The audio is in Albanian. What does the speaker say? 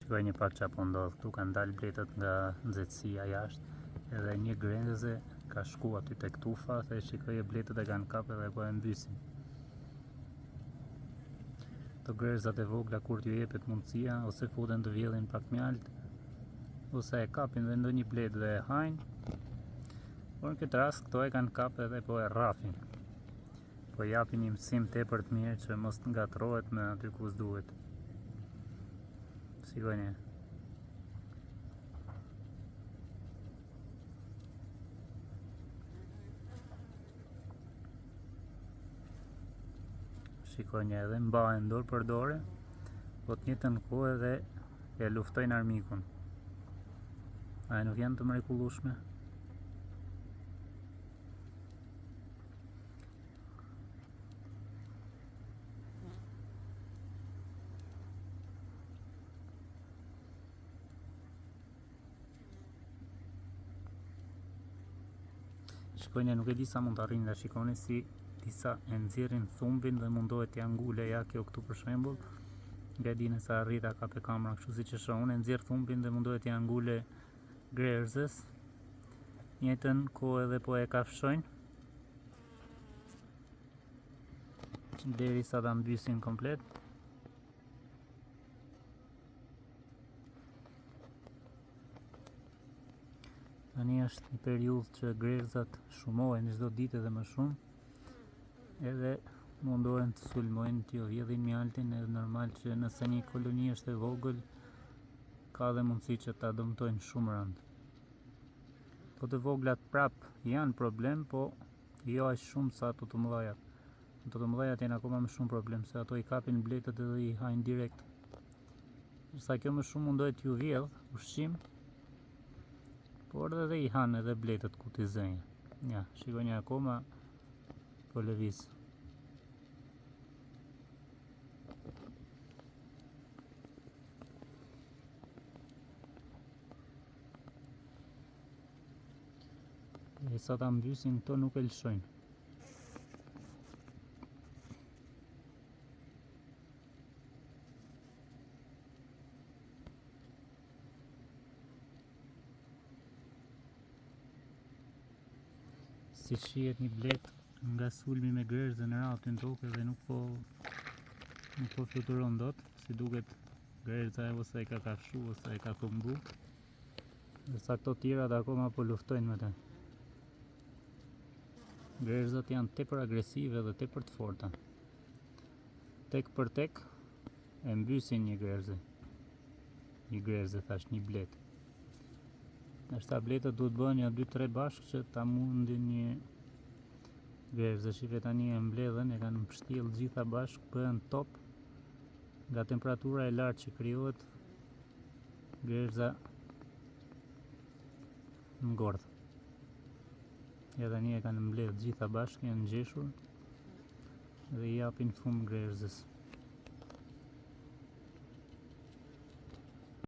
Shikoj një pak çfarë po ndodh këtu, kanë dalë bletët nga nxehtësia jashtë, edhe një grenzë ka shku aty tek tufa, dhe shikoj bletët e kanë kapë dhe po e mbysin. Të grezat e vogla kur t'ju jepet mundësia, ose futen të vjedhin pak mjalt, ose e kapin dhe ndonjë blet dhe e hajnë, por në këtë rast këto e kanë kapë edhe po e rrafin. Po japin një mësim tepër të mirë që mos ngatrohet me aty ku s'duhet. Shikoni. Shikoni, edhe mbahen dorë për dorë, po të njëjtën kohë edhe e luftojnë armikun. A nuk janë të mrekullueshme? Shikoni, nuk e di sa mund të arrini, shikoni si disa e nxjerrin thumbin dhe mundohet t'ia ngule, ja kjo këtu për shembull, nga di nëse arrita ka pe kamera kështu siç e shoh unë, e nxjerr thumbin dhe mundohet t'ia ngule grerzës. Njëjtën kohë edhe po e kafshojnë derisa ta mbysin komplet. Tani është një periudhë që grerzat shumohen çdo ditë edhe më shumë, edhe mundohen të sulmojnë, t'ju vjedhin mjaltin, edhe normal që nëse një koloni është e vogël, ka dhe mundësi që ta dëmtojnë shumë rënd. Po të voglat prap janë problem, po jo aq shumë sa ato të mëdhajat. Ato të mëdhajat janë akoma më shumë problem, se ato i kapin bletët edhe i hajnë direkt. Sa kjo më shumë mundohet t'ju vjedh ushqim, por edhe i hanë edhe bletët ku t'i zënjë. Ja, shikoni akoma po lëviz. E sa ta mbysin këto nuk e lëshojnë. Si shihet një blet nga sulmi me grerzën e ratë në tokë dhe nuk po fluturon dot, si duket grerza ose e ka kafshu ose e ka thumbu, ndërsa këto tjerat akoma po luftojnë me të. Grerzat janë tepër agresive dhe tepër të forta. Tek për tek e mbysin një grerze thash, një blet. Nështë bletët duhet bëhen ja 2-3 bashkë që ta mundin një grerze. Shive tani e mbledhen, e kanë mbështjellë gjitha bashkë, bëhen top, nga temperatura e lartë që krijohet, grerza ngordh. Ja tani e kanë mbledh gjitha bashkë, janë ngjeshur dhe i japin fund grerzës.